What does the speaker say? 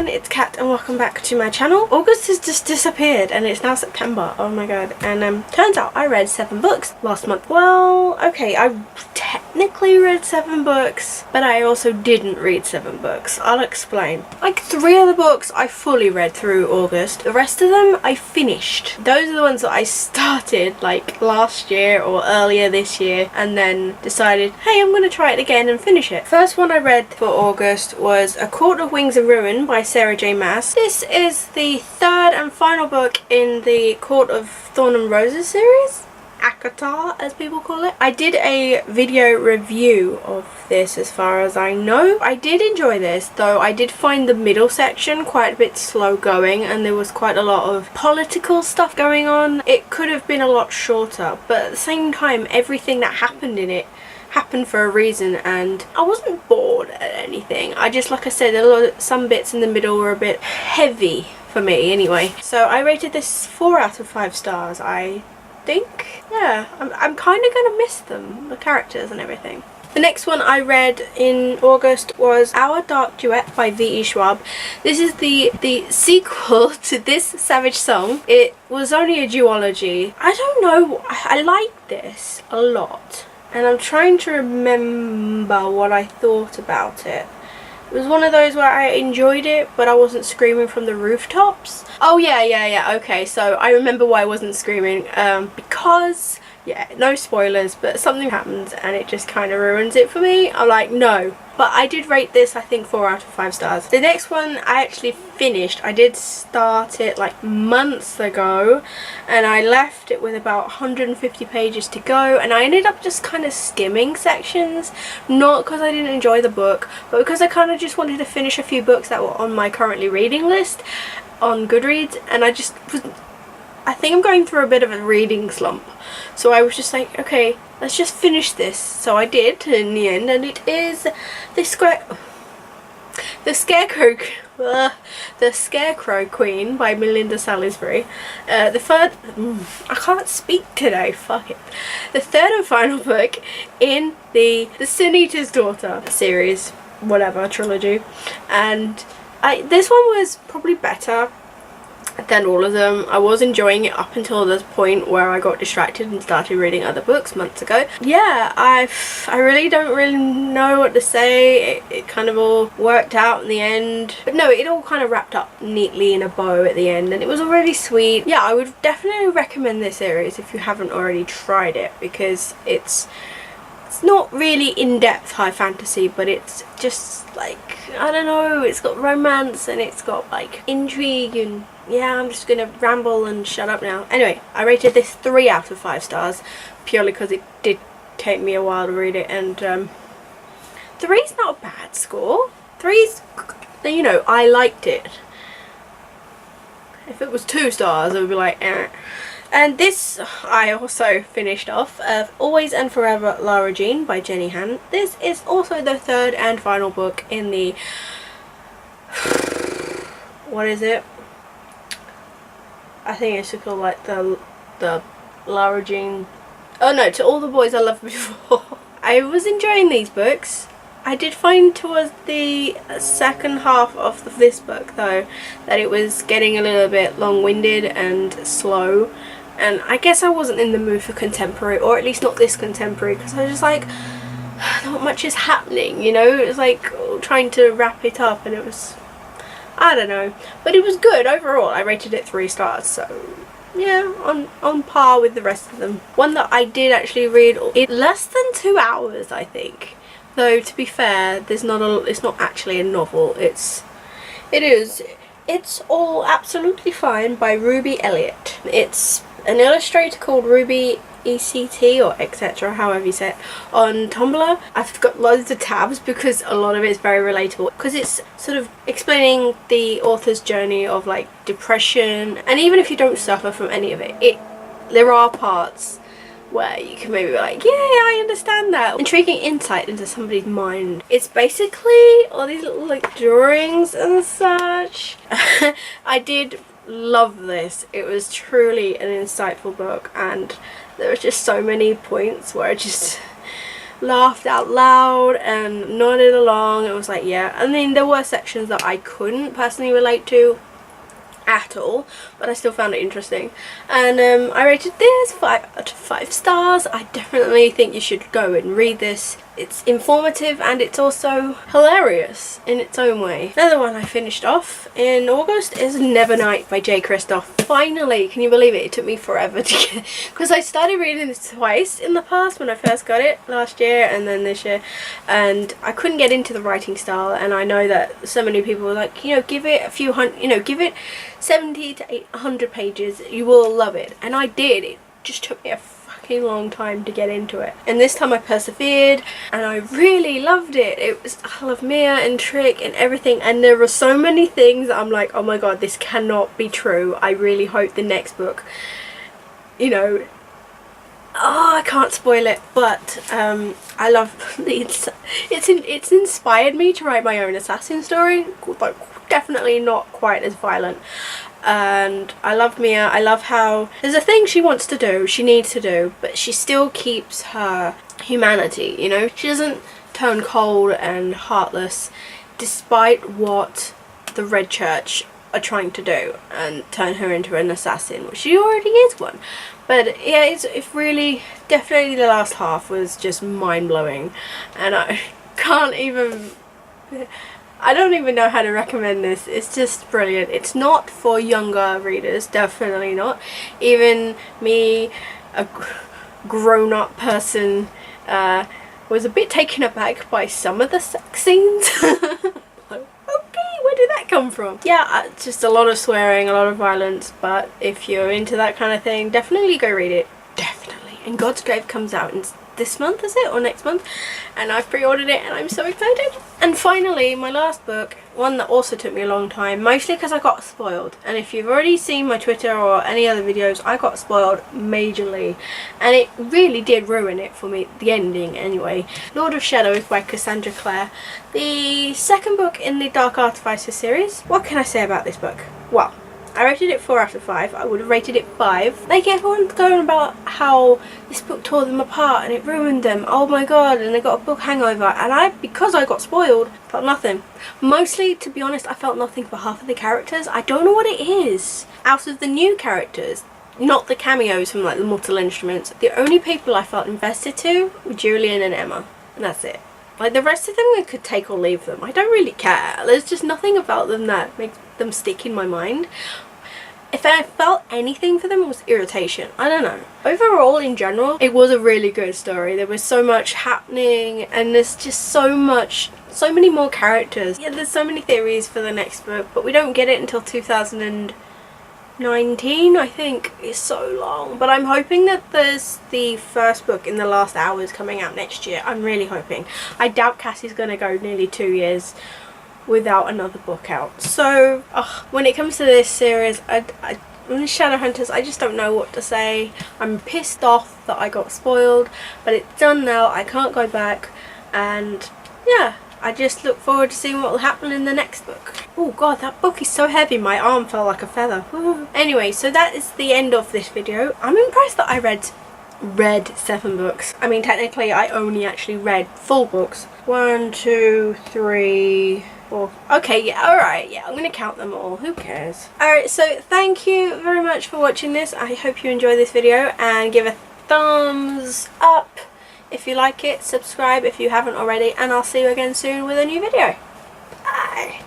everyone, it's Kat and welcome back to my channel. August has just disappeared and it's now September, oh my god, and turns out I read 7 books last month. Well, okay, I technically read 7 books, but I also didn't read 7 books. I'll explain. Like 3 of the books I fully read through August, the rest of them I finished. Those are the ones that I started like last year or earlier this year and then decided, hey, I'm gonna try it again and finish it. First one I read for August was A Court of Wings and Ruin by Sarah J Maas. This is the 3rd and final book in the Court of Thorn and Roses series, ACOTAR as people call it. I did a video review of this as far as I know. I did enjoy this, though I did find the middle section quite a bit slow going and there was quite a lot of political stuff going on. It could have been a lot shorter, but at the same time everything that happened in it happened for a reason and I wasn't bored at anything. I just, like I said, some bits in the middle were a bit heavy for me anyway. So I rated this 4 out of 5 stars, I think. Yeah, I'm kind of gonna miss them, the characters and everything. The next one I read in August was Our Dark Duet by V.E. Schwab. This is the sequel to This Savage Song. It was only a duology. I don't know, I liked this a lot and I'm trying to remember what I thought about it. It was one of those where I enjoyed it, but I wasn't screaming from the rooftops. Oh yeah, okay, so I remember why I wasn't screaming, because, yeah, no spoilers, but something happens and it just kind of ruins it for me. I'm like, no. But I did rate this, I think, 4 out of 5 stars. The next one I actually finished. I did start it like months ago and I left it with about 150 pages to go and I ended up just kind of skimming sections, not because I didn't enjoy the book, but because I kind of just wanted to finish a few books that were on my currently reading list on Goodreads, and I think I'm going through a bit of a reading slump. So I was just like, okay, let's just finish this. So I did in the end, and it is The Scarecrow Queen by Melinda Salisbury. I can't speak today, fuck it. The 3rd and final book in the Sin Eater's Daughter series, whatever, trilogy. And this one was probably better than all of them. I was enjoying it up until this point where I got distracted and started reading other books months ago. Yeah, I really don't really know what to say. It kind of all worked out in the end. But no, it all kind of wrapped up neatly in a bow at the end and it was all really sweet. Yeah, I would definitely recommend this series if you haven't already tried it, because it's not really in-depth high fantasy, but it's just like, I don't know, it's got romance and it's got like intrigue, and yeah, I'm just gonna ramble and shut up now. Anyway, I rated this 3 out of 5 stars purely because it did take me a while to read it, and 3's not a bad score. 3's, you know, I liked it. If it was 2 stars I would be like, eh. And this I also finished off, Always and Forever Lara Jean by Jenny Han. This is also the 3rd and final book in the what is it? I think it's called like the Lara Jean, oh no, To All the Boys I Loved Before. I was enjoying these books. I did find towards the second half of this book though that it was getting a little bit long-winded and slow, and I guess I wasn't in the mood for contemporary, or at least not this contemporary, because I was just like, not much is happening, you know. It was like trying to wrap it up and it was, I don't know, but it was good overall. I rated it 3 stars, so yeah, on par with the rest of them. One that I did actually read in less than 2 hours, I think. Though to be fair, it's not actually a novel. It's All Absolutely Fine by Ruby Elliott. It's an illustrator called Ruby ECT or etc, however you say it, on Tumblr. I've got loads of tabs because a lot of it is very relatable, because it's sort of explaining the author's journey of like depression, and even if you don't suffer from any of it, there are parts where you can maybe be like, yeah, I understand that. Intriguing insight into somebody's mind. It's basically all these little like drawings and such. I did love this. It was truly an insightful book, and there was just so many points where I just laughed out loud and nodded along. It was like, yeah. I mean, there were sections that I couldn't personally relate to at all, but I still found it interesting, and I rated this 5 out of 5 stars. I definitely think you should go and read this. It's informative and it's also hilarious in its own way. Another one I finished off in August is Nevernight by Jay Kristoff. Finally, can you believe it? It took me forever to get, because I started reading this twice in the past, when I first got it last year and then this year, and I couldn't get into the writing style. And I know that so many people were like, you know, give it a few hundred, you know, give it 70 to 800 pages, you will love it. And I did. It just took me a long time to get into it, and this time I persevered and I really loved it. It was, I love Mia and Trick and everything, and there were so many things that I'm like, oh my god, this cannot be true. I really hope the next book, you know, oh, I can't spoil it, but I love it's inspired me to write my own assassin story, but definitely not quite as violent. And I love Mia. I love how there's a thing she wants to do, she needs to do, but she still keeps her humanity, you know. She doesn't turn cold and heartless despite what the Red Church are trying to do and turn her into an assassin, which she already is one. But yeah, it's really, definitely the last half was just mind-blowing, and I can't even, I don't even know how to recommend this. It's just brilliant. It's not for younger readers, definitely not. Even me, a grown-up person, was a bit taken aback by some of the sex scenes. Like, okay, where did that come from? Yeah, just a lot of swearing, a lot of violence, but if you're into that kind of thing, definitely go read it. Definitely. And God's Grave comes out in this month, is it, or next month, and I've pre-ordered it and I'm so excited. And finally, my last book, one that also took me a long time, mostly because I got spoiled, and if you've already seen my Twitter or any other videos, I got spoiled majorly, and it really did ruin it for me, the ending anyway. Lord of Shadows by Cassandra Clare, the second book in the Dark Artificer series. What can I say about this book? Well, I rated it 4 out of 5. I would have rated it 5. Like, everyone's going about how this book tore them apart and it ruined them. Oh my god, and they got a book hangover. And because I got spoiled, felt nothing. Mostly, to be honest, I felt nothing for half of the characters. I don't know what it is. Out of the new characters, not the cameos from like the Mortal Instruments, the only people I felt invested to were Julian and Emma. And that's it. Like, the rest of them, I could take or leave them. I don't really care. There's just nothing about them that makes them stick in my mind. If I felt anything for them, it was irritation. I don't know. Overall, in general, it was a really good story. There was so much happening, and there's just so many more characters. Yeah, there's so many theories for the next book, but we don't get it until 2019, I think. It's so long. But I'm hoping that there's the first book in the Last Hours coming out next year. I'm really hoping. I doubt Cassie's gonna go nearly 2 years without another book out. So when it comes to this series, Shadowhunters, I just don't know what to say. I'm pissed off that I got spoiled, but it's done now. I can't go back, and yeah, I just look forward to seeing what will happen in the next book. Oh god, that book is so heavy, my arm fell like a feather. Anyway, so that is the end of this video. I'm impressed that I read 7 books. I mean, technically I only actually read full books. 1, 2, 3, 4. Okay, yeah, alright, yeah, I'm gonna count them all. Who cares? Alright, so thank you very much for watching this. I hope you enjoyed this video, and give a thumbs up if you like it. Subscribe if you haven't already, and I'll see you again soon with a new video. Bye!